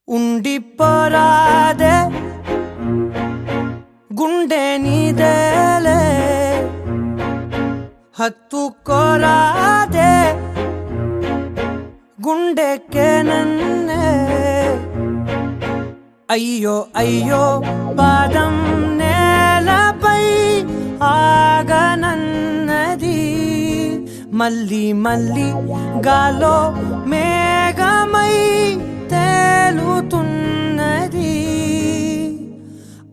ఉండిపోరాదే గుండె నీదేలే హత్తుకోరాదే గుండెకే నన్నే అయ్యో అయ్యో పాదం నేలపై ఆగనన్నది మళ్ళీ మళ్ళీ గాలో మేఘమై తేలుతున్నది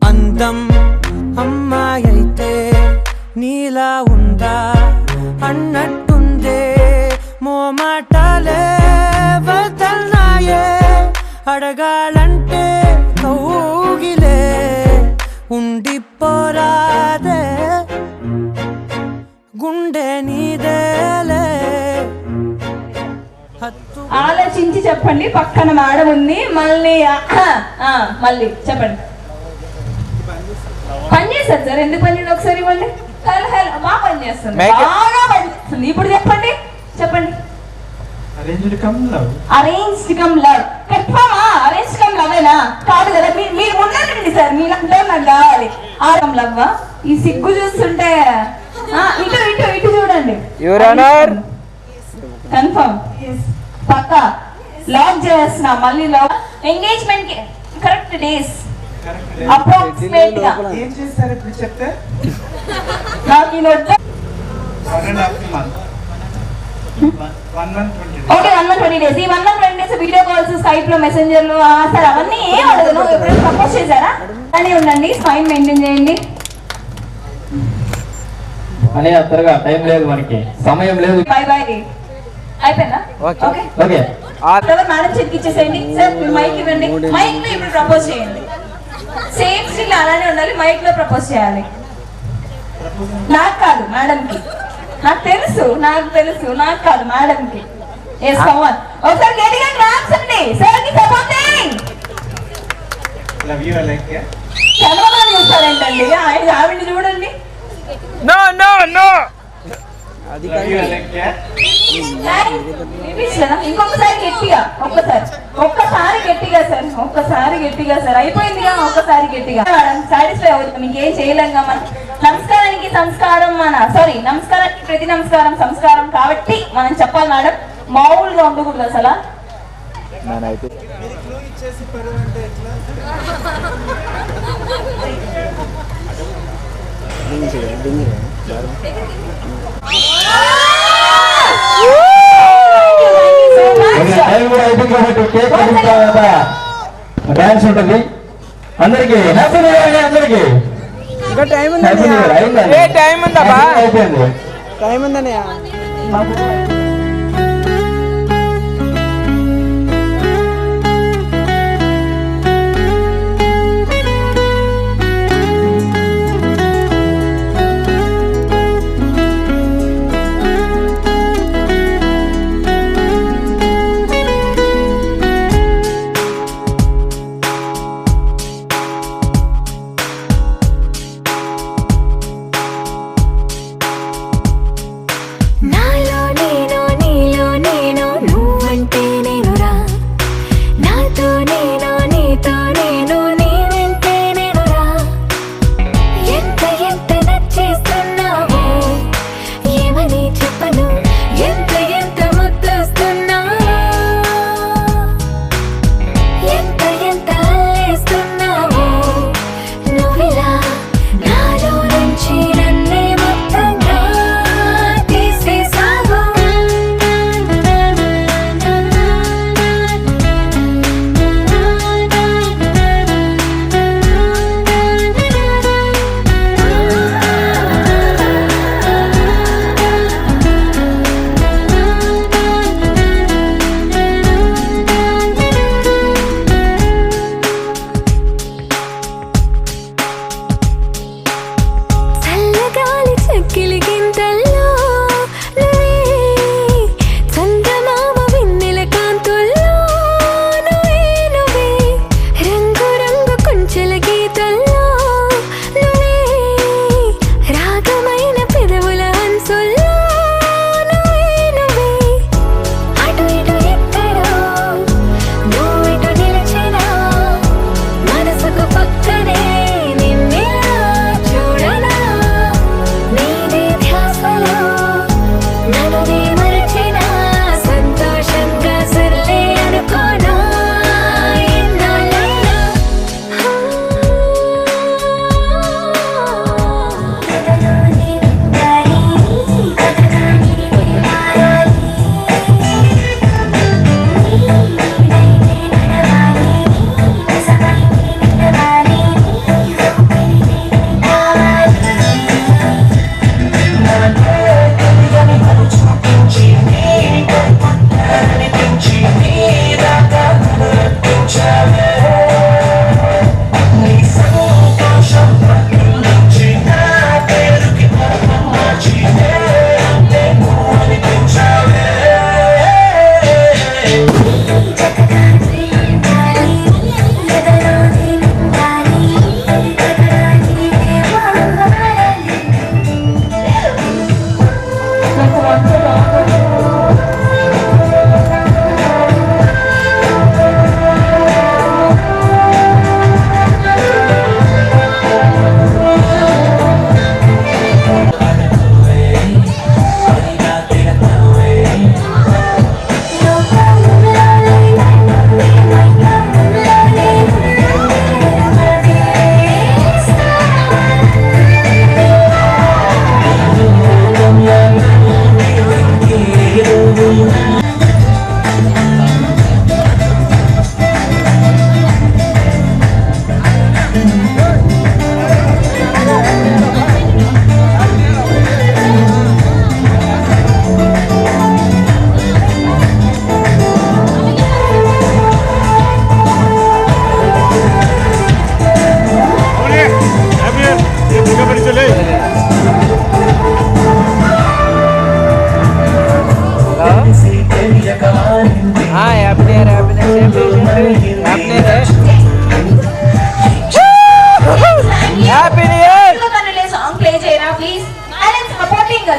అందం అమ్మాయైతే నీలా ఉందా అన్నట్టుందే మోమాటలే వదల్నాయే అడగాలంటే కౌగిలే ఉండిపోరాదే గుండె నీదేలే ఆలోచించి చెప్పండి. పక్కన మేడం ఉంది. మళ్ళీ మళ్ళీ చెప్పండి. పని చేస్తారు సార్. ఎందుకు పని చేయదు ఒకసారి ఇవ్వండి. బాగా పని చేస్తుంది, బాగా పని చేస్తుంది. ఇప్పుడు చెప్పండి చెప్పండి. అరేంజ్డ్ కమ్ లవ్ కన్ఫర్మా? అరేంజ్డ్ కమ్ లవేనా? కాదు కదా. మీరు ఉన్నారండి సార్. మీరంటే నాకు కావాలి. ఆరం లవ్. ఈ సిగ్గు చూస్తుంటే ఇటు ఇటు ఇటు చూడండి. కన్ఫర్మ్ పక్కా లాక్ చేస్తున్నా. మళ్ళీ లాక్. ఎంగేజ్మెంట్ కి కరెక్ట్ డేస్ అప్రాక్సిమేట్ గా ఏం చేస్తారు ఇప్పుడు చెప్తే నాకు ఈ నోట్. Okay 1 month 20 days. ఈ 1 month 20 days video calls, Skype లో, మెసెంజర్లు సార్ అవన్నీ ఏం అడగను. ఎప్పుడైనా ప్రపోజ్ చేశారా? అని ఉండండి. స్మైల్ మెయింటైన్ చేయండి. అనే త్వరగా టైం లేదు, మనకి సమయం లేదు. Bye bye. అయిపోయిందా? Okay okay. మేడం చేతికి ఇచ్చేసేయండి. సార్ మైక్ ఇవ్వండి. మైక్ లో ఇప్పుడు ప్రపోజ్ చేయండి. సేమ్ స్టిల్ అలానే ఉండాలి. మైక్ లో ప్రపోజ్ చేయాలి. నాకు కాదు మేడం కి. నాకు తెలుసు నాకు కాదు మేడం కి. Yes come on. ఒకసారి గట్టిగా క్లాప్స్ అండి సార్ కి. Supporting. Love you like yeah. Camera చూస్తారేంటండి? ఆయన ఆవిడ్ని చూడండి. నో నో నో అది లైక్ యా. ఇంకొకసారి గట్టిగా. ఒక్కసారి గట్టిగా సార్. ఒక్కసారి గట్టిగా సార్. అయిపోయిందిగా. ఒక్కసారి గట్టిగా. మేడం సాటిస్ఫై అవుతుంది. మీకు ఏం చేయలేంగా. మన నమస్కారానికి సంస్కారం నమస్కారానికి ప్రతి నమస్కారం సంస్కారం కాబట్టి మనం చెప్పాలి మేడం. మామూలుగా ఉండకూడదు అసలు. డాన్స్ ఉంటుంది అందరికి. హ్యాపీ న్యూ ఇయర్ అందరికి. ఇంకా టైం ఉందా? టైం ఉందా? అయిపోయింది. టైం ఉందనే.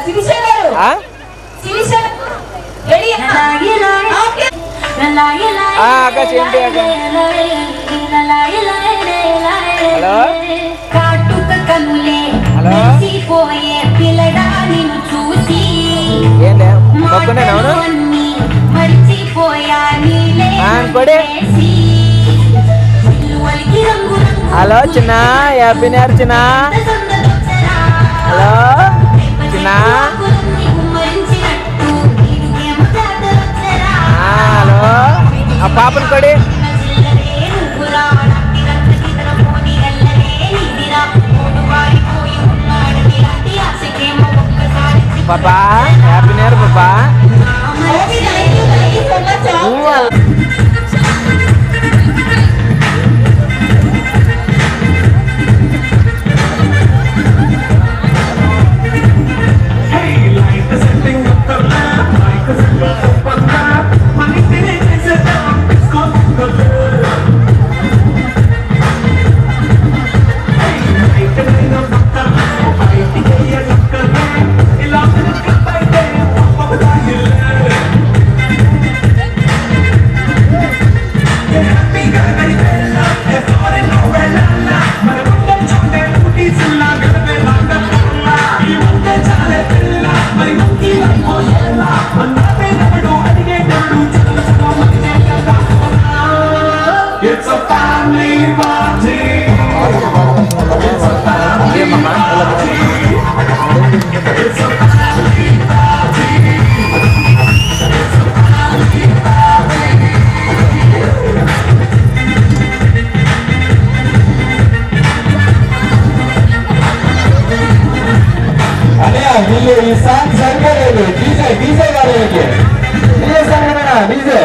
శిరీష గారు ఆ? శిరీష రెడీ ఓకే అక్క చేయండి అక్క. హలో కాటుక కనులే హలో పోయే పిల్లడా నిన్ను చూసి ఏంటి పక్కనే అవును మర్చిపోయా నీలే కొడే. హలో చిన్న హ్యాపీ న్యూ ఇయర్ చిన్న. హలో చిన్న. హలో ఆ పాపను కొడి. పాపా హ్యాపీ న్యూ ఇయర్ పాపా. It's a family party. It's a family party. అన్నయ్య వీళ్ళు ఈ సాంగ్ సరిపోలేదు. డీజే కాలేదు. డీజే సాంగ్ డీజే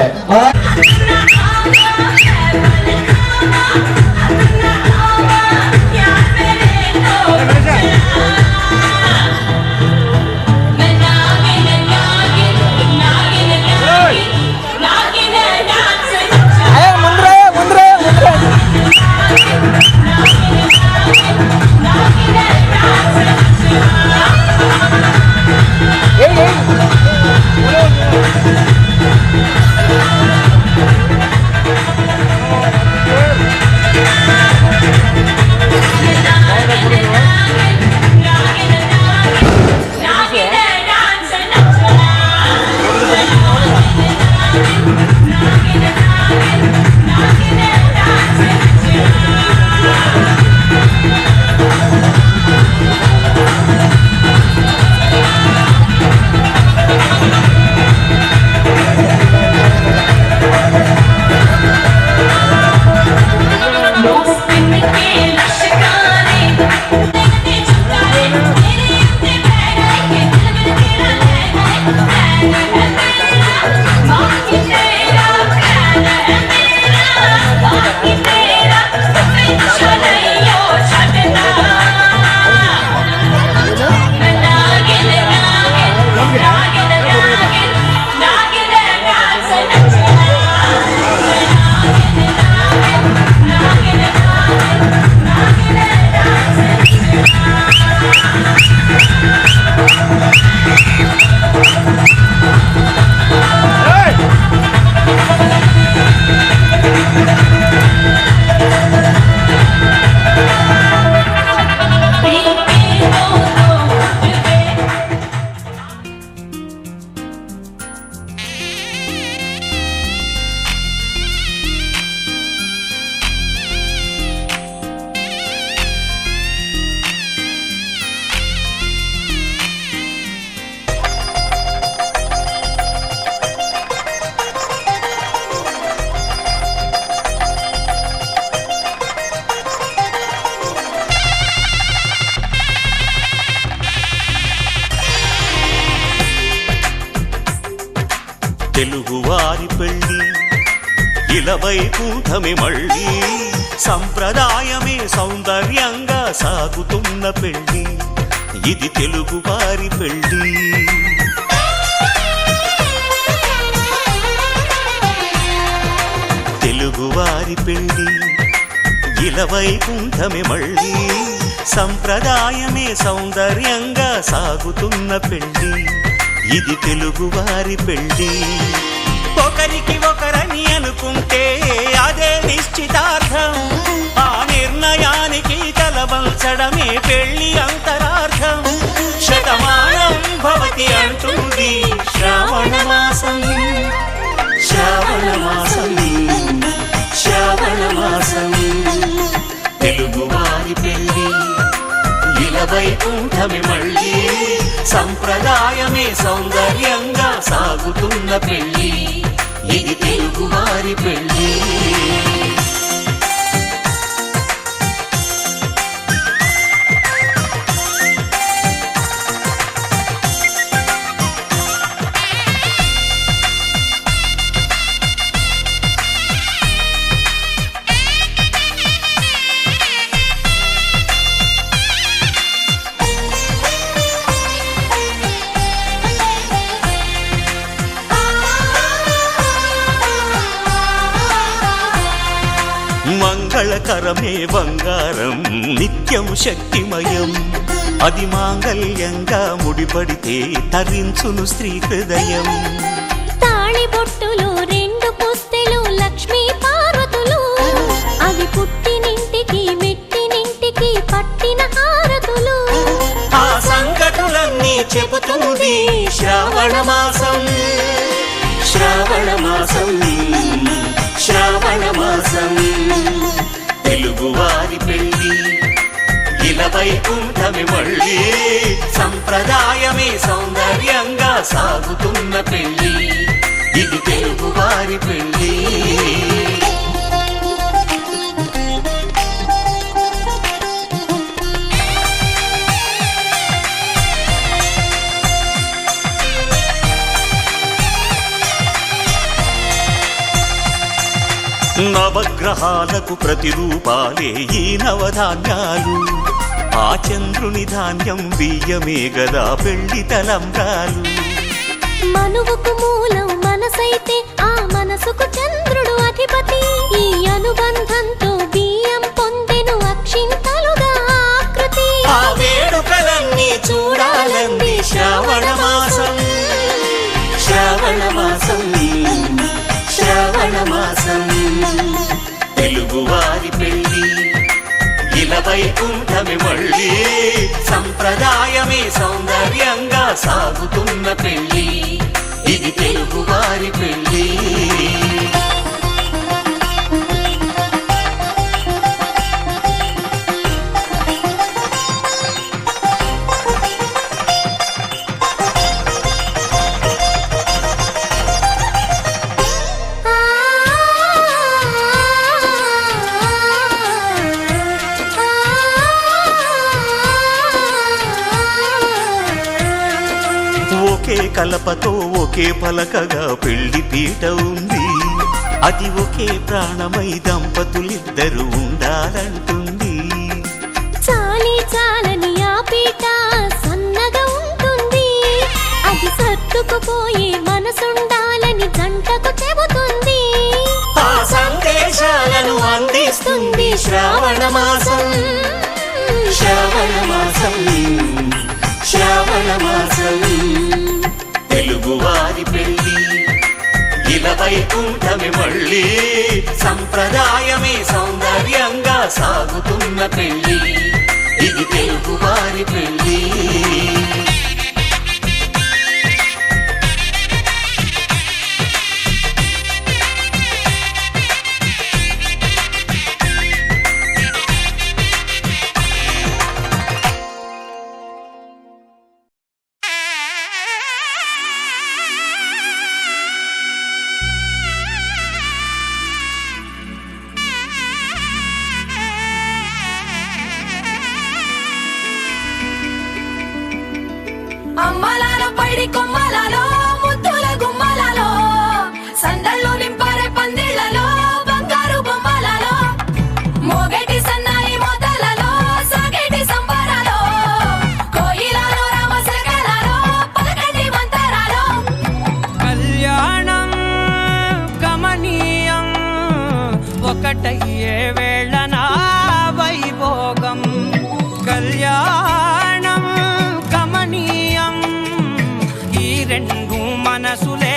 తెలుగువారి పెళ్ళి ఇలవైకుంఠమే మళ్ళీ సంప్రదాయమే సౌందర్యంగా సాగుతున్న పెళ్ళి ఇది తెలుగువారి పెళ్ళి. తెలుగువారి పెళ్ళి ఇలవైకుంఠమే మళ్ళీ సంప్రదాయమే సౌందర్యంగా సాగుతున్న పెళ్లి, ఇది తెలుగువారి పెళ్లి. ఒకరికి ఒకరని అనుకుంటే అదే నిశ్చితార్థం, ఆ నిర్ణయానికి తలవంచడమే పెళ్లి అంతరార్థం. శతమానం భవతి అంటుంది శ్రావణ మాసం, శ్రావణ మాసం, శ్రావణ మాసం. తెలుగువారి పెళ్లి ఇలవైకుంఠమి మళ్ళీ, సంప్రదాయమే సౌందర్యంగా సాగుతున్న పెళ్లి, ఇది తెలుగువారి పెళ్లి. మంగళకరమే బంగారం నిత్యం శక్తిమయం, అది మాంగళ్యంగా ముడిపడితే తరించును స్త్రీ హృదయం. తాళి బొట్టులు రెండు పుస్తెలు లక్ష్మీ పార్వతులు, అవి పుట్టినింటికి మెట్టినింటికి పట్టిన హారతులు. ఆ సంగతులన్నీ చెబుతుంది శ్రావణ మాసం, శ్రావణ మాసం, శ్రావణ మాసం. తెలుగువారి పెళ్లి ఇలవైకుంఠమి మళ్ళీ, సంప్రదాయమే సౌందర్యంగా సాగుతున్న పెళ్లి, ఇది తెలుగువారి పెళ్లి. నవగ్రహాలకు ప్రతిరూపాలే ఈ నవధాన్యాలు, ఆ చంద్రుని ధాన్యం బియ్యమే గదా పెళ్లి తలంబ్రాలు. మనువుకు మూలం మనసైతే ఆ మనసుకు చంద్రుడు అధిపతి, ఈ అనుబంధంతో బియ్యం పొందెను అక్షింతలుగా ఆకృతి. ఆ వేడుకలన్నీ చూడాలంది శ్రావణ మాసం, శ్రావణ మాసం, శ్రావణ మాసం. తెలుగువారి పెళ్లి ఇలవైకుంఠమి మళ్ళీ, సంప్రదాయమే సౌందర్యంగా సాగుతున్న పెళ్లి, ఇది తెలుగువారి పెళ్లి. ఒకే కలపతో ఒకే పలకగా పెళ్లి పీట ఉంది, అది ఒకే ప్రాణమై దంపతులిద్దరు ఉండాలంటుంది. చాలి చాలని ఆ పీట సన్నగా ఉంటుంది, అది సర్దుకుపోయే మనసుండాలని జంటకు చెబుతుంది. ఆ సందేశాలను అందిస్తుంది శ్రావణ మాసం, శ్రావణ మాసం, శ్రావణ మాసం. తెలుగువారి పెళ్లి ఇలవైకుంఠమి మళ్ళీ, సంప్రదాయమే సౌందర్యంగా సాగుతున్న పెళ్లి, ఇది తెలుగువారి పెళ్లి. అమ్మలాల పైడి కొమ్మలలో ముద్దుల గుమ్మలలో సందళ్ళు నింపారే పందిళ్లలో బంగారు బొమ్మలలో మోగేటి సన్నాయి మోతలలో సాగేటి సంబరాలో కోయిలలో రామశకలలో పలకండి మంతరాలో. కళ్యాణం గమనీయం ఒకటయ్యే వేళ నా వైభోగం, కళ్యాణం కమనీయం ఈ రెండు మనసులే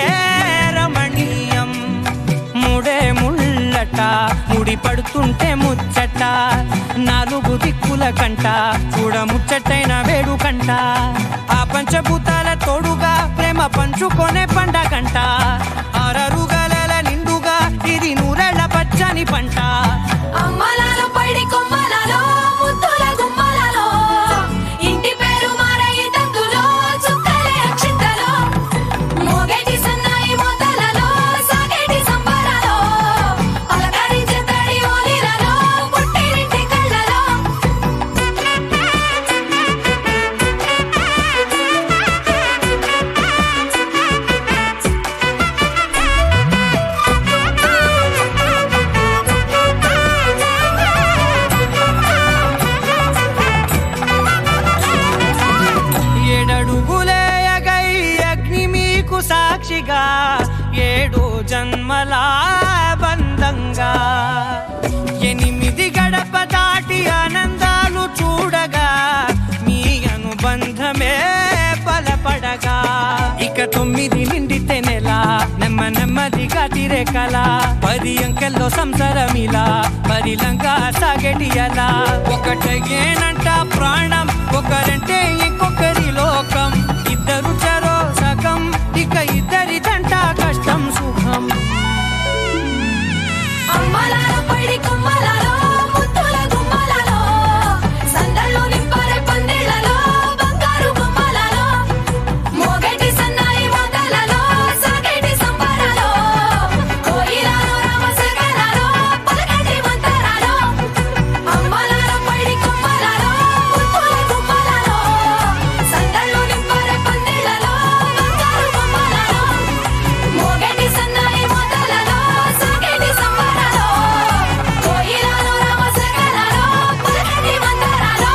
రమణీయం ముడే ముళ్ళట ముడి పడుతుంటే ముచ్చట నాలుగు దిక్కుల కంట చూడ ముచ్చటైన వేడుకంట ఆ పంచభూతాల తోడుగా ప్రేమ పంచుకొనే పండగంట ఆరరుగల నిండుగా ఇది నూరెళ్ళ పచ్చని పంట అమ్మలాలో పడి కొమ్మలలో ముద్దుల గుమ్మలలో ఇంటి పేరు మారయి తందులో చుక్కలే అక్షింతలో మోగేటి సన్నాయి మోతలలో సాగేటి సంబరాలో అలకరించే తడి ఓలిలలో పుట్టినింటి కళ్ళలో ఏడడుగులేయగై అగ్ని మీకు సాక్షిగా 7 జన్మల బంధంగా 8 గడప దాటి ఆనందాలు చూడగా మీ అనుబంధమే బలపడగా ఇక 9 నిండితే నెల నెమ్మదిగా తిరేకల 10 అంకెల్లో సంసారమిలా పరిలంగా సాగేటి అలా ఒకటేనంట ప్రాణం ఒకరంటే ఇంకొకరి లోకం ఇద్దరు చరో సగం ఇక ఇద్దరి జంట కష్టం సుఖం అమ్మలాలో పడి కొమ్మలలో ముద్దుల గుమ్మలలో సందళ్ళు నింపరే పందిళ్ళలో బంగారు గుమ్మలలో మోగేటి సన్నాయి మోతలలో సాగేటి సంబరాలో కోయిలలో రామశకలలో పలకటి మంతరాలో అమ్మలాలో పడి కొమ్మలలో ముద్దుల గుమ్మలలో సందళ్ళు నింపరే పందిళ్ళలో బంగారు గుమ్మలలో మోగేటి సన్నాయి మోతలలో సాగేటి సంబరాలో కోయిలలో రామశకలలో పలకటి మంతరాలో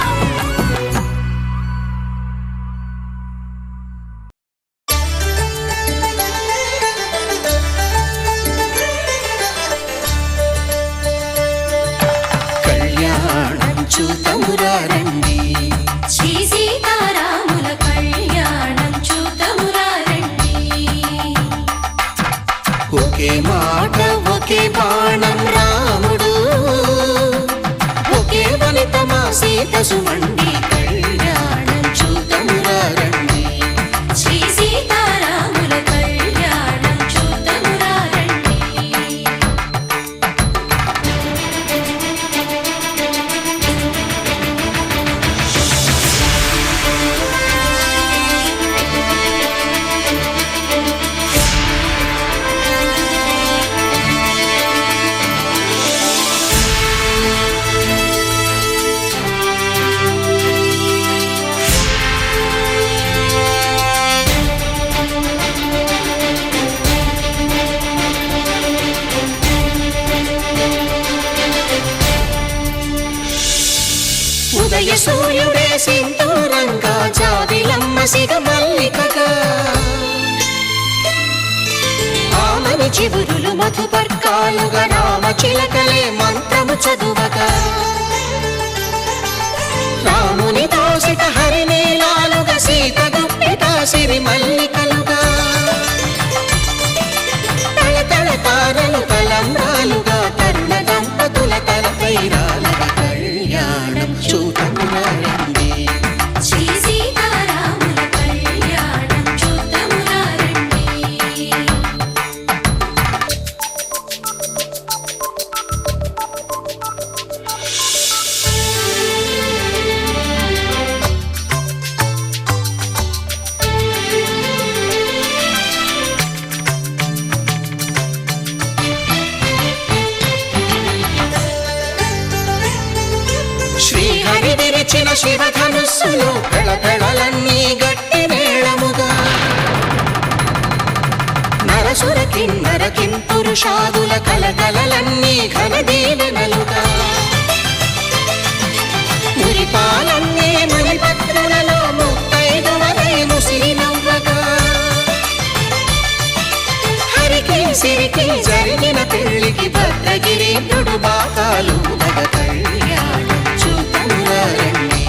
కళ్యాణం చూతమురా రండి శ్రీ సీతారాముల కళ్యాణం చూతమురా రండి ఒకే మాట ఒకే బాణం రాముడు ఒకే వనిత మా సీత సుమండి కళ్యాణం చూతమురా రండి శ్రీ సీతారాముల కళ్యాణం చూతమురా రండి ఉదయ సూర్యుడే సింధూరంగా జాబిలమ్మ సిగ మల్లికగా ఆమని చివురులు మధుపర్కాలుగా రామ చిలకలే మంత్రము చదువగా రాముని దోసిట హరినీలాలుగా సీత గుప్పిట సిరి మల్లికలుగా తళతళ తారలు తలంబ్రాలుగా తరుణ దంపతుల తలపైరాలుగా కళ్యాణం చూతమురా రండి శ్రీ సీతారాముల కళ్యాణం చూతమురా రండి శ్రీహరి విరిచిన శివధనుస్సులు పెళపెళలన్నీ గట్టి మేళముగా నరసుర కిన్నర కింపురుషాదుల కలకలలన్నీ ఘన దీవెనలుగా మురిపాలన్నీ మణిపత్రులలో ముత్తైదువలై ముసిరి నవ్వగా హరికి సిరికి జరిగిన పెళ్లికి భద్రగిరీంద్రుడు బాకాలు కళ్యాణం చూతమురా రండి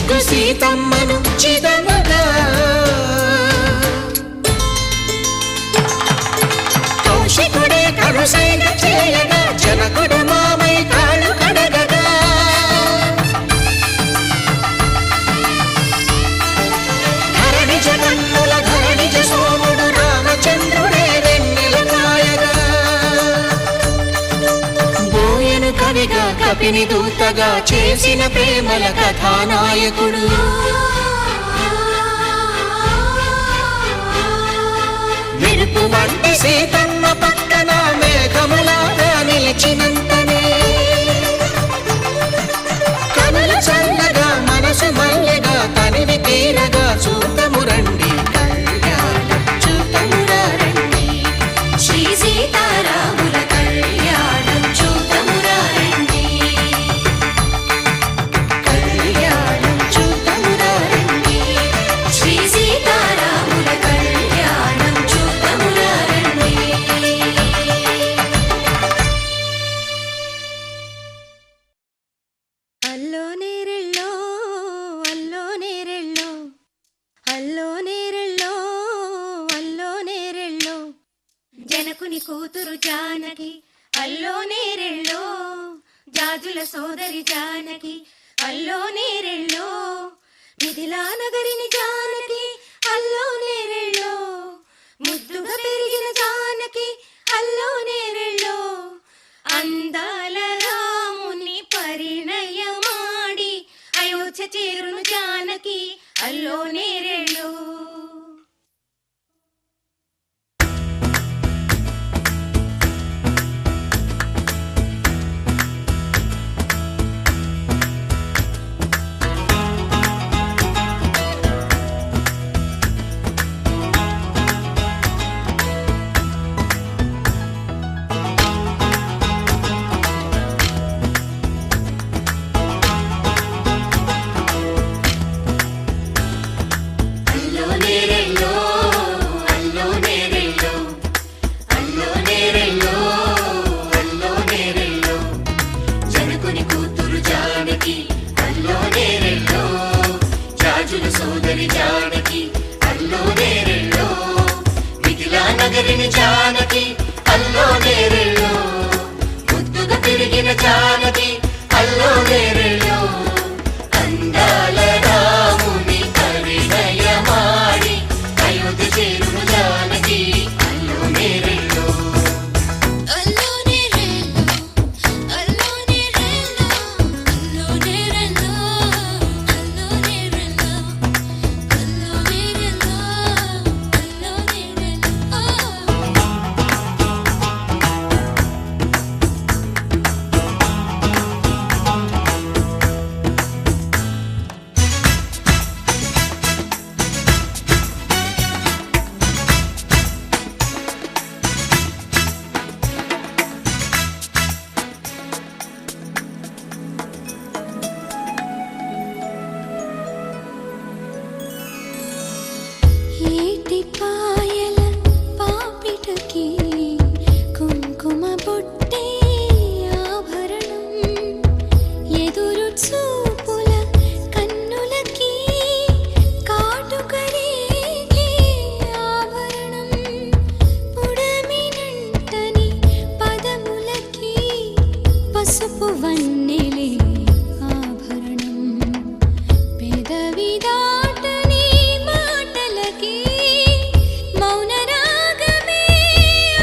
ముద్దు సీతమ్మను చిదమగా కౌశికుడే కరుసైన చేయగా జనకుడు మామై కాళ్ళు కడగగా ధరణి జగన్నుల ధరణి సోముడు రామచంద్రుడే వెన్నెల కాయగా బోయను కవిగా కపిని దూతగా చేసిన ప్రేమల కథానాయకుడు మెరుపు వంటి సీతమ్మ పక్కన మేఘములాగా నిలిచినంతనే కనులు చల్లగా మనసు మల్లెగా తనివి తీరగా చూతము రండి కళ్యాణం చూతమురా రండి శ్రీ సీతారాముల కళ్యాణం చూతమురా రండి కళ్యాణం చూతమురా రండి శ్రీ సీతారాముల కళ్యాణం చూతమురా రండి అల్లో నేరెళ్ళో అల్లో నేరెళ్ళో అల్లో నేరెళ్ళో అల్లో నేరెళ్ళో జనకుని కూతురు జానకి అల్లో నేరెళ్ళో జాజుల సోదరి జానకి అల్లో నేరెళ్ళో మిథిలా నగరిని జానకి అల్లో నేరెళ్ళో ముద్దుగా పెరిగిన జానకి అల్లో నేరెళ్ళో అందాల రాముని పరిణయమాడి అయోధ్య చేరును జానకి అల్లో నేరెళ్ళో అల్లో నేరెళ్ళో అల్లో నేరెళ్ళో అల్లో నేరెళ్ళో అల్లో నేరెళ్ళో జనకుని కూతురు జానకి అల్లో నేరెళ్ళో జాజుల సోదరి జానకి అల్లో నేరెళ్ళో మిథిలా నగరిని జానకి అల్లో నేరెళ్ళో ముద్దుగా పెరిగిన జానకి అల్లో నేరెళ్ళో అందాల రాముని పరిణయమాడి అయోధ్య చేరును జానకి అల్లో నేరెళ్ళో అల్లో నేరెళ్ళో అల్లో నేరెళ్ళో అల్లో నేరెళ్ళో అల్లో నేరెళ్ళో అల్లో నేరెళ్ళో అల్లో నేరెళ్ళో ఏటి పాయల పాపిటకి కుంకుమ బొట్టే ఆభరణం ఎదురు చూపుల కన్నులకి కాటుకరేగే ఆభరణం పుడమినంటని పదములకి పసుపు వన్నెలే ఆభరణం పెదవి దాటని మాటలకి మౌన రాగమే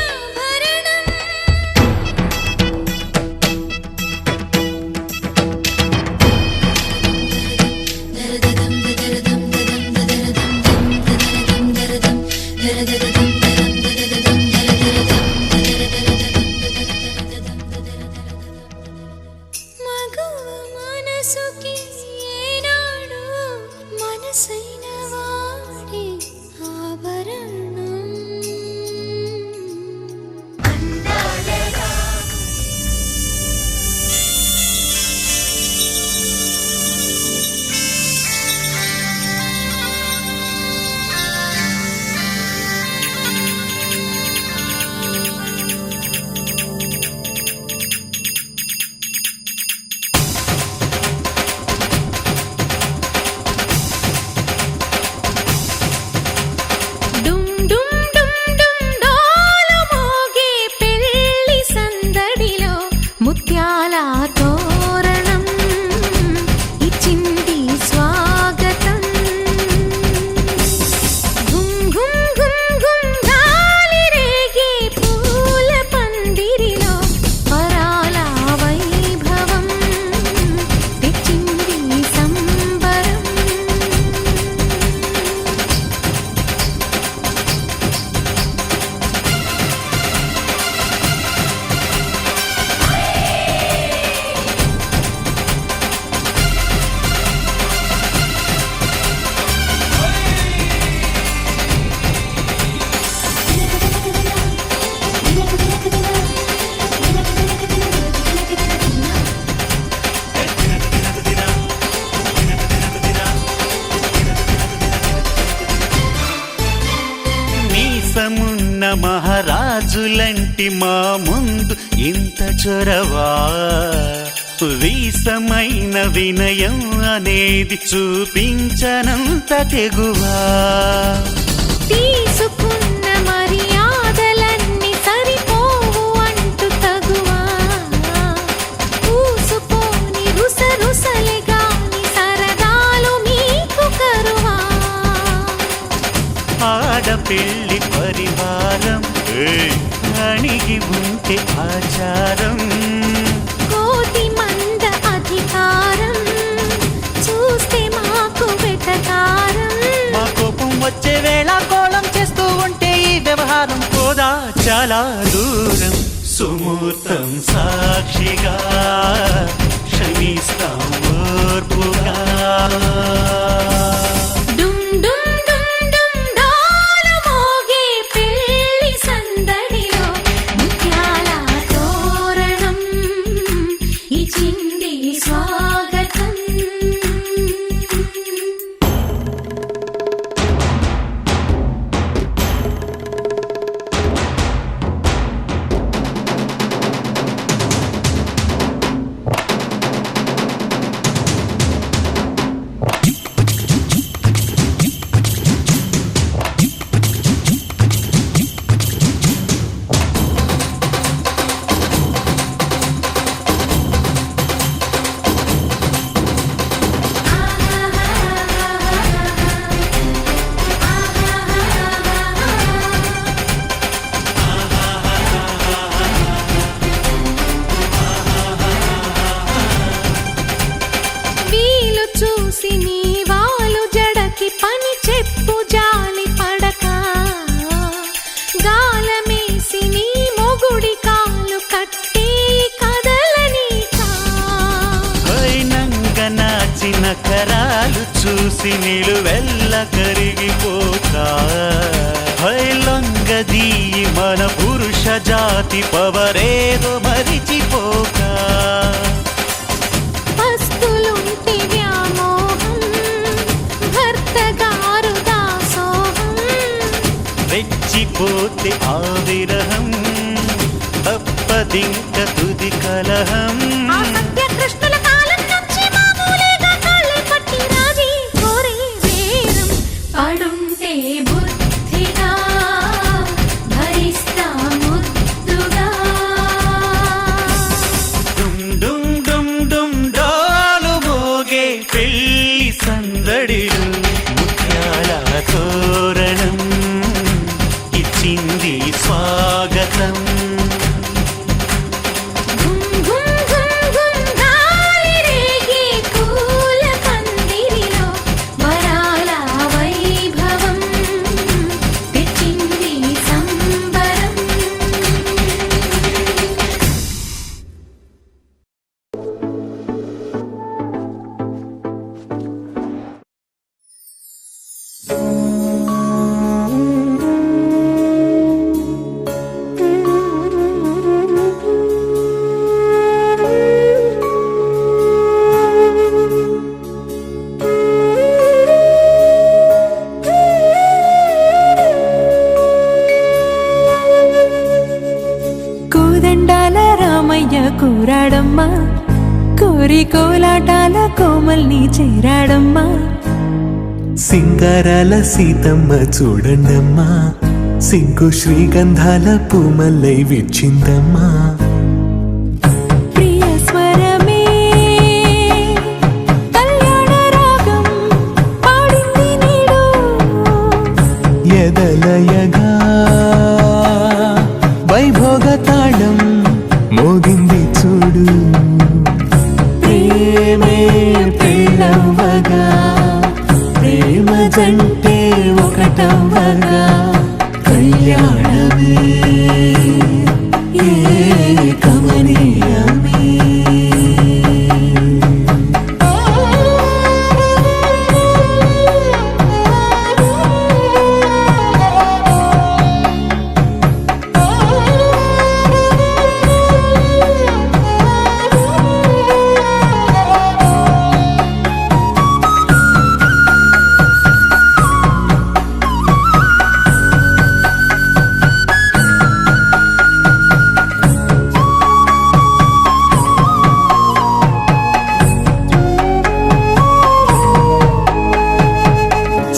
ఆభరణం దరదదం దరదం దదం దరదం దరదం దరదం దరదం దరదం మగవ మనసుకి ఏనాడు మనసైన వాడి ఆభరణం తోరణం ఇచ్చింది స్వాగతం. గుమ్ గుమ్ గుమ్ గుమ్ గాలి రేగే పూల పందిరిలో వరాల వైభవం తెచ్చింది సంబరం. మీసమున్న మహారాజులంటి మా ముందు ఇంత చొరవా, వీసమైన వినయం అనేది చూపించనంత తెగువా. తీసుకున్న మర్యాదలన్నీ సరిపోవు అంటూ తగువా, పూసుపోని రుసరుసలే గాని సరదాలు మీకు కరువా. ఆడపిల్లి పరివారం అణిగి ఉంటే ఆచారం, కోటి మంద అధికారం చూస్తే మాకు వెటకారం. మా కోపం వచ్చే వేళ కోళం చేస్తూ ఉంటే ఈ వ్యవహారం పోదా చాలా దూరం. సుమూర్తం సాక్షిగా క్షమిస్తాం ఓర్పుగా. డుమ్ డుమ్ డుమ్ డుమ్ డోలు మోగే పెళ్లి సందడిలో ముత్యాల తోరణం ఇచ్చింది స్వాగతం. వీలు చూసి నీ వాలు జడకి పని చెప్పు జాలి పడక, గాలమేసి నీ మొగుడి కాలు కట్టి కదలనీకా. వైనంగ నాచిన కరాలు చూసి నిలువెల్ల కరిగిపోక, లొంగదీయి మన పురుష జాతి పవరేదో మరిచిపోక. పస్తులుంటి వ్యామోహం భర్త గారు దాసోహం. రెచ్చిపోతే ఆ విరహం తప్పదింక తుది కలహం. ఆ సత్యకృష్ణుల కాలం నుంచి మామూలుగా కాళ్ళే పట్టి రాజీ కోరే వేరం పడుంటే బుద్ధిగా భరిస్తా ముద్దుగా. డుమ్ డుమ్ డుమ్ డుమ్ డోలు మోగే పెళ్లి సందడిలు ముత్యాల తోరణం ఇచ్చింది స్వాగతం. గుమ్ గుమ్ గుమ్ గుమ్ గాలి రేగే పూల పందిరిలో వరాల వైభవం తెచ్చింది సంబరం. కోదండాల రామయ్య కూరాడమ్మా, కోరి కోలాటాల కోమల్ని చేరాడమ్మా. సింగారాల సీతమ్మ చూడండమ్మా, సింగు శ్రీగంధాల పూమల్లై విచ్చిందమ్మా. ప్రియ స్వర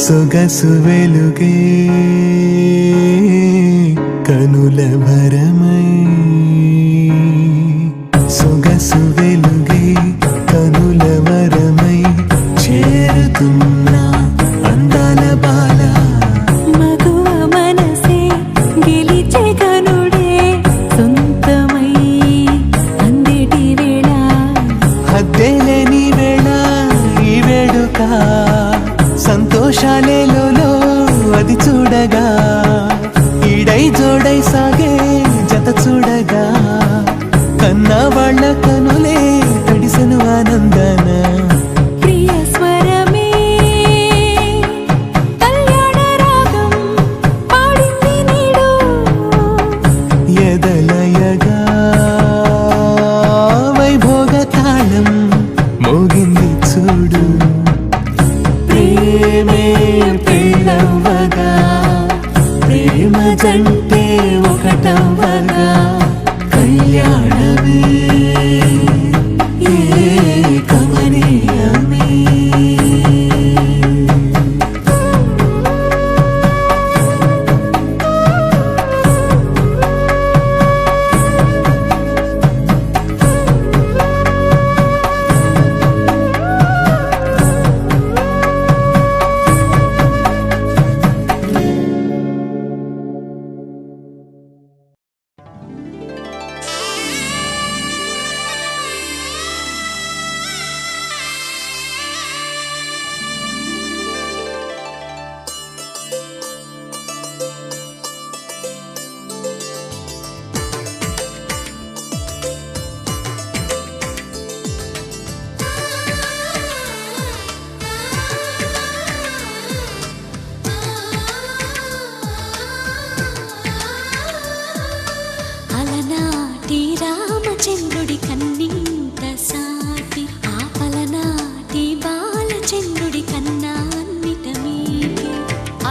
సొగసు వెలుగే కనుల భరమై సొగసు వెలుగే కనుల వరమై చేరుతున్నా అందాల బాల మగువ మనసే గెలిచే కనుడే సొంతమై అందేటి వేళ హద్దేలేని వేళ ఈ వేడుక సంతోషాలేలో అది చూడగా ఈడై జోడై సాగే జత చూడగా కన్నా వాళ్ళ కనులే తడిసెను ఆనందన ప్రియ స్వరమే కళ్యాణ రాగం పాడింది నీడు ఎదలయగా వైభోగ తాళం మోగింది చూడు ప్రేమే పెళ్ళవ్వగా ప్రేమ జంటే ఒకటవ్వగా కళ్యాణమే కమనీయమే అలనాటి రామచంద్రుడి కన్నింత సాటి ఆపలనాటి బాలచంద్రుడి కన్నా అన్నిట మీటి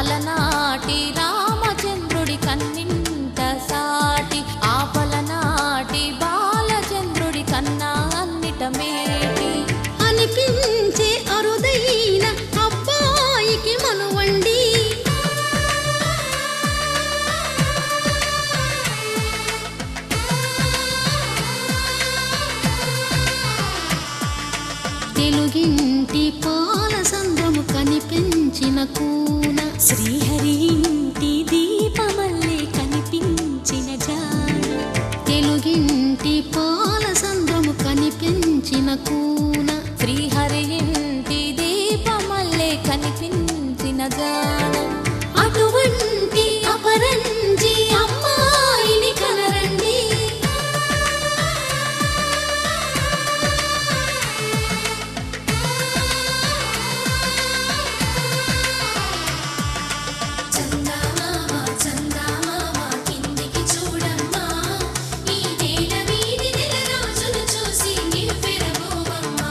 అలనాటి రామచంద్రుడి కన్నింత సాటి ఆపలనాటి బాలచంద్రుడి కన్నా అన్నిట మేటి అనిపించే అరుదైన అబ్బాయికి మనువండి తెలుగింటి పాల సంద్రము కనిపించిన కూన శ్రీహరి ఇంటి దీపమల్లే కనిపించిన జాన తెలుగింటి పాల సంద్రము కనిపించిన కూన శ్రీహరి ఇంటి దీపమల్లే కనిపించిన జానం అటువంటి అపరంజి అమ్మాయిని కనరండి చందమామ చందమామ కిందికి చూడమ్మా ఈ నేల వీధి నెల రోజులు చూసి నివ్వెరబోవమ్మా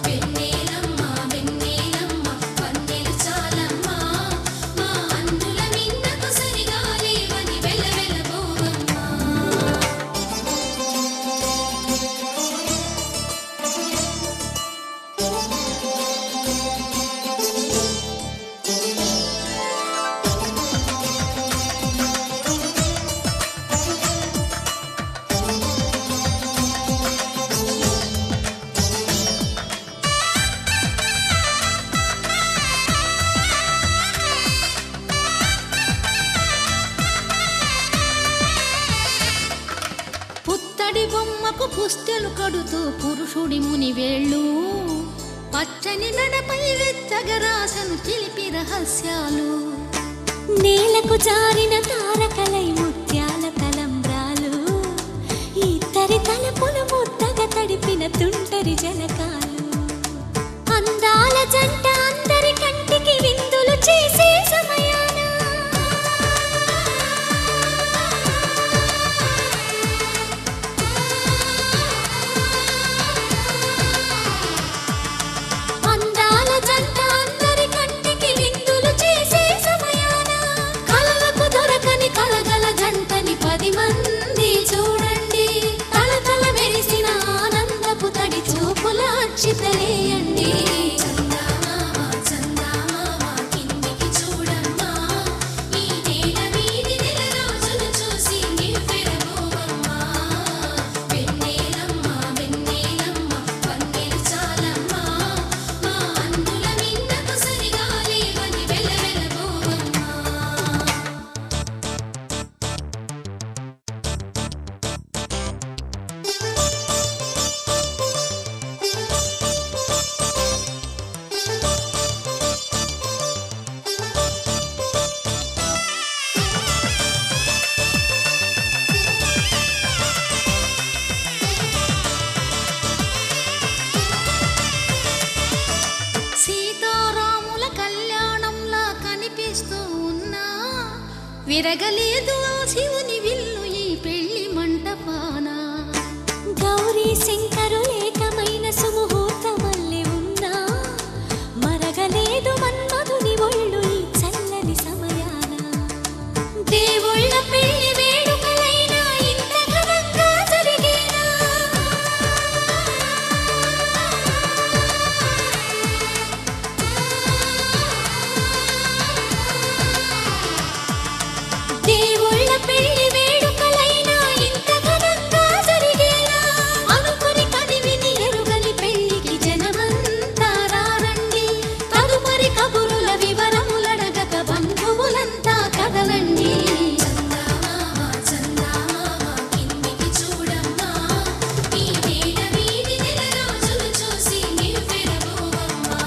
వెన్నెలమ్మ వెన్నెలమ్మ వన్నెలు చాలమ్మా మా అందుల మిన్నకు సరిగా లేవని వెలవెలబోవమ్మా పుత్తడి బొమ్మకు పుస్తెలు కడుతూ పురుషుడి ముని వేళ్ళు పచ్చని మెడపై వెచ్చగరాసను చిలిపి రహస్యాలు నేలకు జారిన తారకలై ముత్యాల తలంబ్రాలు ఇద్దరి తలపులు ముద్దగా తడిపిన తుంటరి జలకాలు అందాల జంట అందరి కంటికి విందులు చేసే సమయాన అందాల జంట అందరి కంటికి విందులు చేసే సమయాన కలలకు దొరకని కలగల జంటని 10 మంది చూడండి తలతల మెరిసిన ఆనందపు తడి చూపుల అక్షితలేయండి చందమామ చందమామ విరగలేదు ఆ శివుని విల్లు ఈ పెళ్లి మంటపాన గౌరీ శంకరు ఏకమైన సుముహూర్తమల్లె ఉన్నా మరగలేదు మన్మధుని ఒళ్ళు ఈ చల్లని సమయాన దేవుళ్ళ పెళ్లి వేడుకలైనా ఇంత ఘనంగా జరిగేనా దేవుళ్ళ పెళ్లి వేడుకలైనా ఇంత ఘనంగా జరిగేనా అనుకుని కదివిని ఎరుగని పెళ్లికి జనమంతా రారండి తదుపరి కబురుల వివరములడగక బంధువులంతా కదలండి చందమామ కిందికి చూడమ్మా ఈ నేల వీధి నెల రోజులు చూసి నివ్వెరబోవమ్మా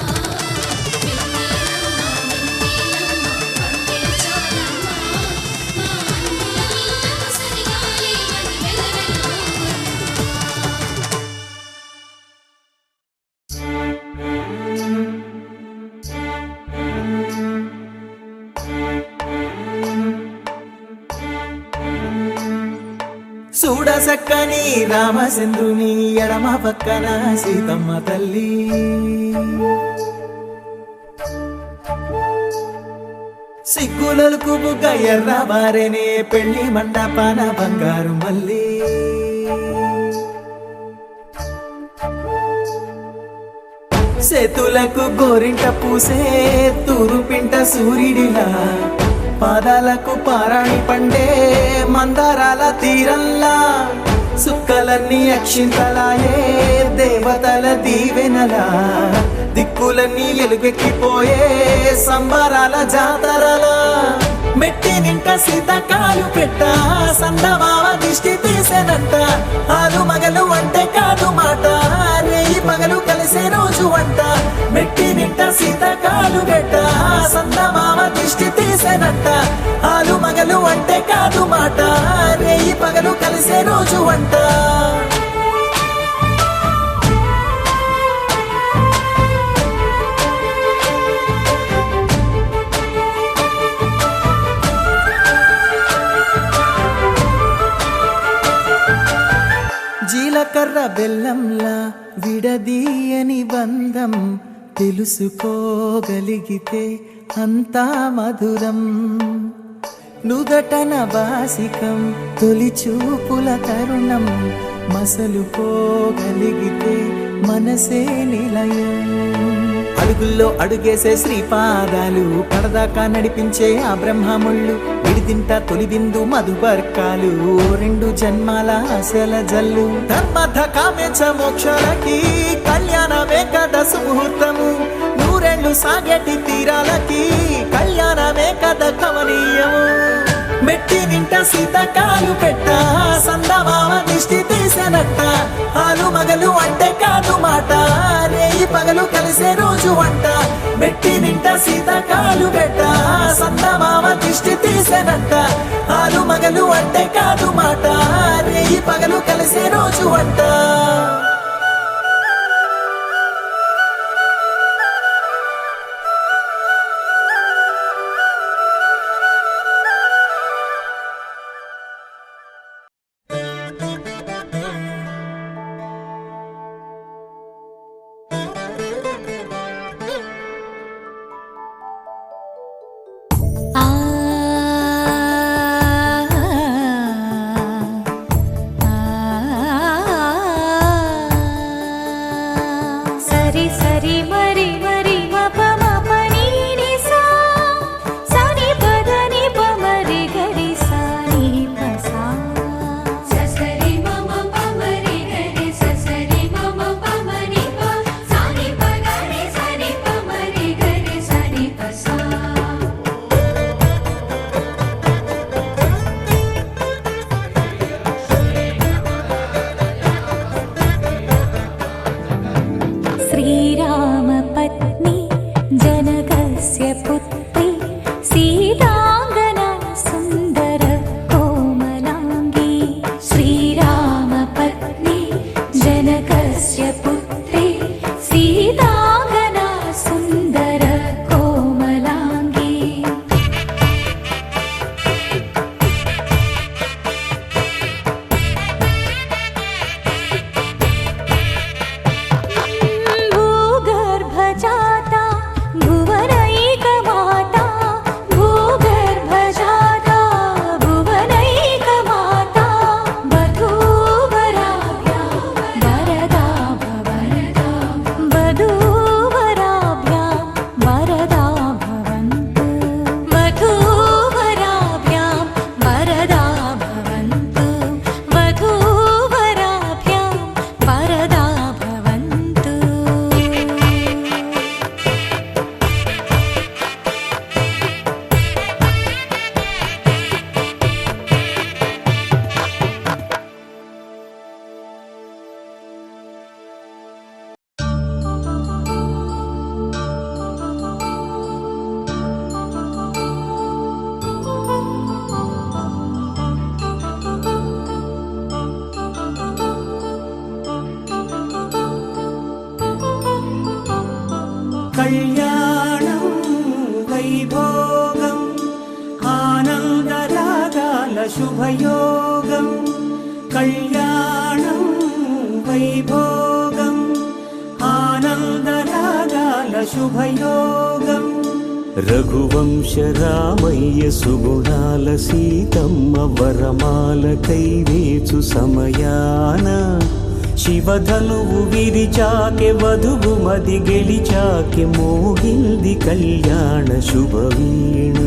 చూడ సక్కని రామచంద్రుని ఎడమ పక్కన సీతమ్మ తల్లి సిగ్గులకు బుగ్గ ఎర్ర బారెనే పెళ్లి మండపాన బంగారు మల్లి చేతులకు గోరింట పూసే తూరు పింట సూర్యుడిలా పాదాలకు పారాణి పండే మందారాల తీరల్లా సుక్కలన్నీ అక్షింతలాయే దేవతల దీవెనలా దిక్కులన్నీ ఎలుగెక్కిపోయే సంబరాల జాతరలా మెట్టి నింట సీతకాలు పెట్ట సందమావ దిష్టి తీసేనంట ఆలు మగలు అంటే కాదు మాట రేయి పగలు కలిసే రోజు వంట మెట్టి నింట సీతకాలు పెట్ట సందమావ దిష్టి తీసేనంట ఆలు మగలు అంటే కాదు మాట రేయి పగలు కలిసే రోజు వంట జీలకర్ర బెల్లంలా విడదీయని బంధం తెలుసుకోగలిగితే అంతా మధురం నుదటన వాసికం తొలి చూపుల తరుణం మసలుకోగలిగితే మనసే నిలయం అడుగుల్లో అడుగేసే శ్రీపాదాలు పడదాకా నడిపించే ఆ బ్రహ్మముళ్ళు విడిదింట తొలి బిందు మధుబర్కాలు రెండు జన్మాల ఆశల జల్లు ధర్మధ కామేచ మోక్షలకి కళ్యాణమే కదా సుముహూర్తము నూరెళ్ళు సాగేటి తీరాలకి కళ్యాణమే కదా కమనీయము మెట్టి నింట సీతకాలు పెట్ట సందమావ దిష్టి తీసేనట్ట ఆలు మగలు అంటే కాదు మాట రేయి పగలు కలిసే రోజు వంట మెట్టి నింట సీతకాలు పెట్ట సందమావ దిష్టి తీసేనట్ట ఆలు మగలు అంటే కాదు మాట రేయి పగలు కలిసే రోజు వంట కళ్యాణం వైభోగం ఆనందరాగాల శుభయోగం కళ్యాణం వైభోగం ఆనందరాగాల శుభయోగం రఘువంశ రామయ్య సుగుణాల సీతమ్మ వరమాల కైవేచు సమయాన శివధనువు విరిచాకె వధువు మది గెలిచాకె మోగింది కళ్యాణ శుభవీణ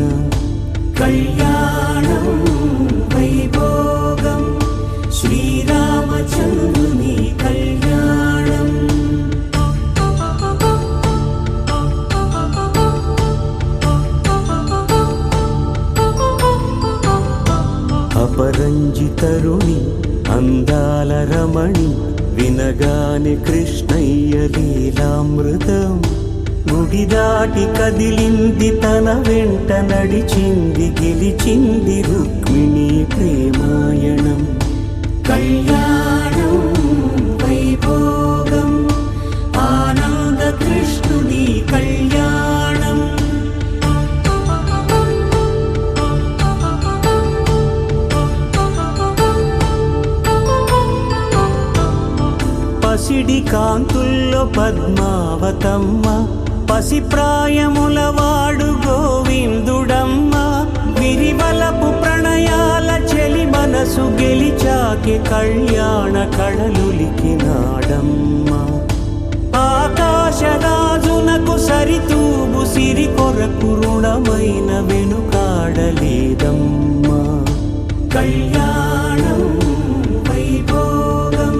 కళ్యాణం వైభోగం శ్రీరామచంద్రుని కళ్యాణం అపరంజి తరుణి అందాల రమణి వినగాని కృష్ణయ్య లీలామృతం గుడి దాటి కదిలింది తన వెంట నడిచింది గెలిచింది రుక్మిణి ప్రేమాయణం కళ్యాణం వైభోగం ఆనంద కృష్ణుని కళ్యాణం పసిడి కాంతుల్లో పద్మావతమ్మ పసిప్రాయముల వాడు గోవిందుడమ్మ విరివలపు ప్రణయాల చెలి మనసు గెలిచాకి కళ్యాణ కళలులికినాడమ్మ ఆకాశరాజునకు సరితూగు సిరి కొరకు రుణమైన వెనుకాడలేదమ్మ కళ్యాణం వైభోగం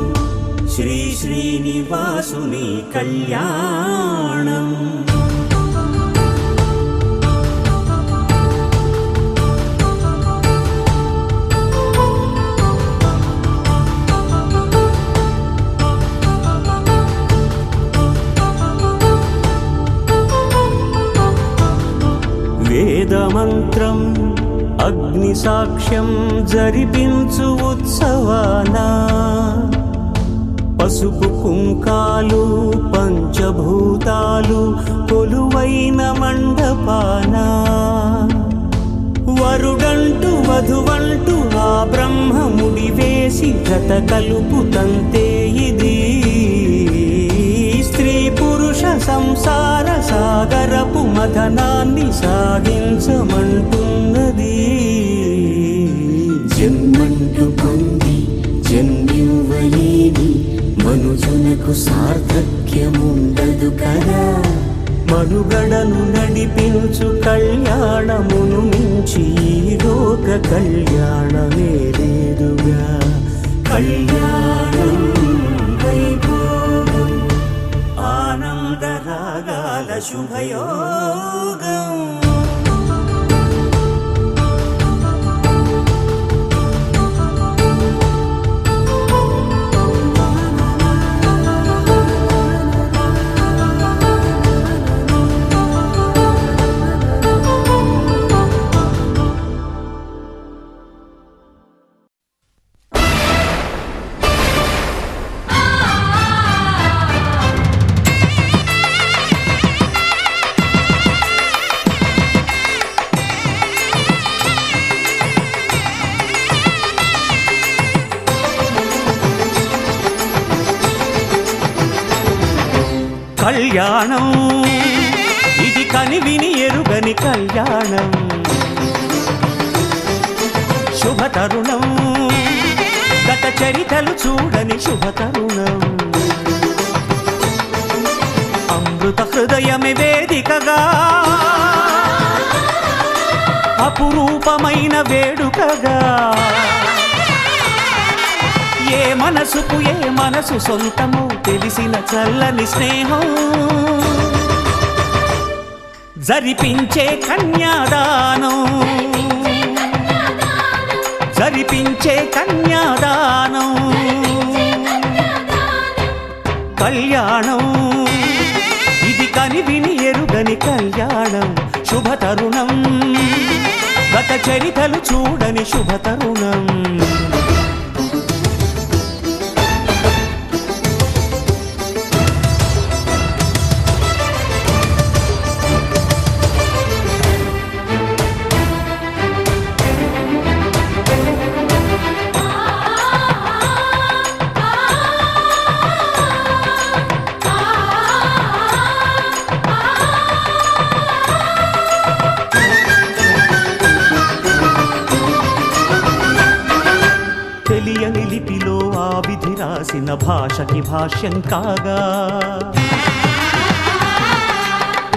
శ్రీ శ్రీనివాసుని కళ్యాణం వేదమంత్రం అగ్ని సాక్ష్యం జరిపించు ఉత్సవానా పసుపు కుంకాలు పంచభూతాలు కొలువైన మండపాన వరుడంటూ వధువంటూ ఆ బ్రహ్మముడి వేసి గత కలుపుతంతే ఇది స్త్రీ పురుష సంసార సాగరపు మథనాన్ని సాగించమంటున్నది జన్మంటూ పొంది జన్మివ్వలేని మనుజునకు సార్థక్యముండదు కదా మనుగడను నడిపించు కళ్యాణమును మించి ఈ లోక కళ్యాణమే లేదుగా కళ్యాణం వైభోగం ఆనందరాగాల శుభయోగం కళ్యాణం ఇది కనివిని ఎరుగని కళ్యాణం శుభతరుణం గత చరితలు చూడని శుభతరుణం అమృత హృదయమే వేదికగా అపురూపమైన వేడుకగా ఏ మనసుకు ఏ మనసు సొంతమో తెలిసిన చల్లని స్నేహం జరిపించే కన్యాదానం జరిపించే కన్యాదానం కళ్యాణం ఇది కనివిని ఎరుగని కళ్యాణం శుభతరుణం గత చరితలు చూడని శుభతరుణం భాషకి భాష్యం కాగా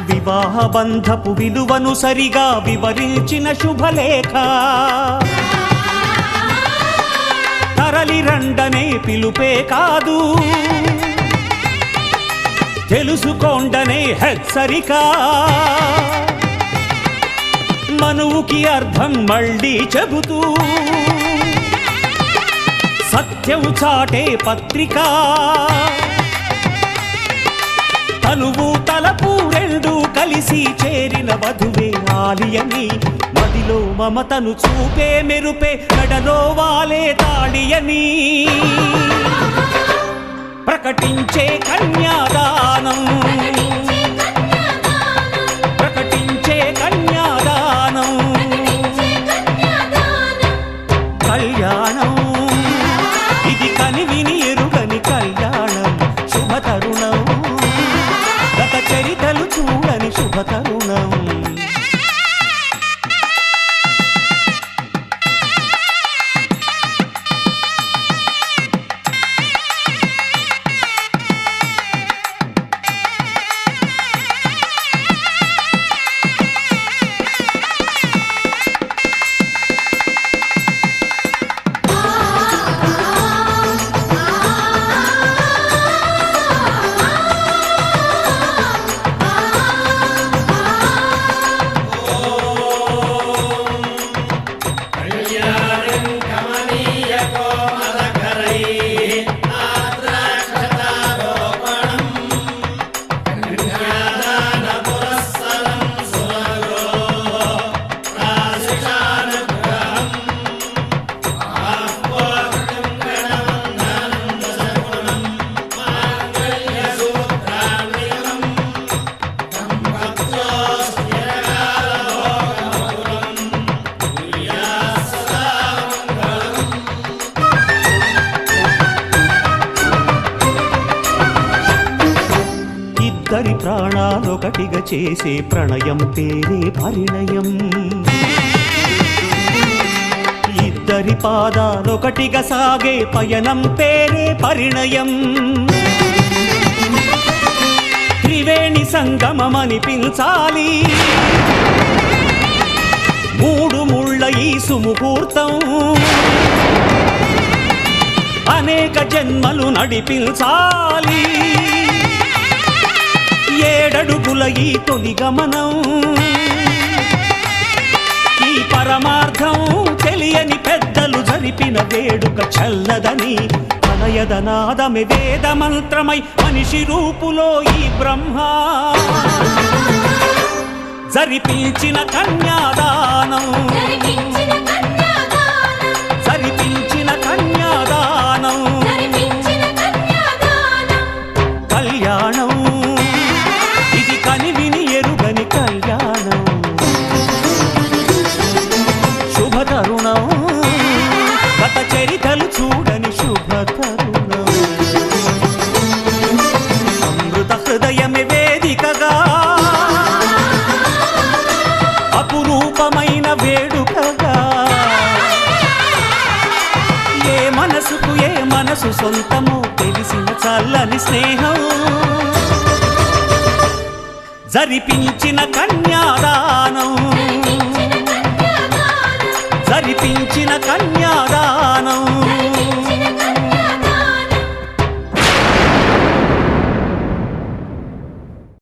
వివాహ బంధపు విలువను సరిగా వివరించిన శుభలేఖ తరలి రండనే పిలుపే కాదు తెలుసుకోండనే హెచ్చరిక మనువుకి అర్థం మళ్ళీ చెబుతూ సత్యం చాటే పత్రిక తనువు తలపు రెండు కలిసి చేరిన వధువే ఆలియని మదిలో మమతను చూపే మెరుపే నడలో వాలే తాళియని ప్రకటించే కన్యాదానం ప్రకటించే కన్యాదానం కళ్యాణం ఇది కనివిని ఎరుగని కళ్యాణం శుభతరుణం గత చరితలు చూడని శుభతరుణం ఇద్దరి ప్రాణాలొకటిగా చేసే ప్రణయం పేరే పరిణయం ఇద్దరి పాదాలొకటిగా సాగే పయనం పేరే పరిణయం త్రివేణి సంగమమనిపించాలి మూడు ముళ్ళ ఈ సుముహూర్తం అనేక జన్మలు నడిపించాలి ఏడడుగుల ఈ తొలి గమనం ఈ పరమార్థం తెలియని పెద్దలు జరిపిన వేడుక చల్లదని అనయదనాదమే వేద మంత్రమై మనిషి రూపులో ఈ బ్రహ్మ జరిపించిన కన్యాదానం జరిపించిన కన్యాదానం కళ్యాణం ఇది కనివిని ఎరుగని కళ్యాణం శుభతరుణం గత చరితలు చూడని శుభతరుణం అమృత హృదయమే వేదికగా అపురూపమైన వేడుకగా ఏ మనసుకు ఏ మనసు సొంతమో తెలిసిన చల్లని స్నేహం జరిపించిన కన్యాదానం జరిపించిన కన్యాదానం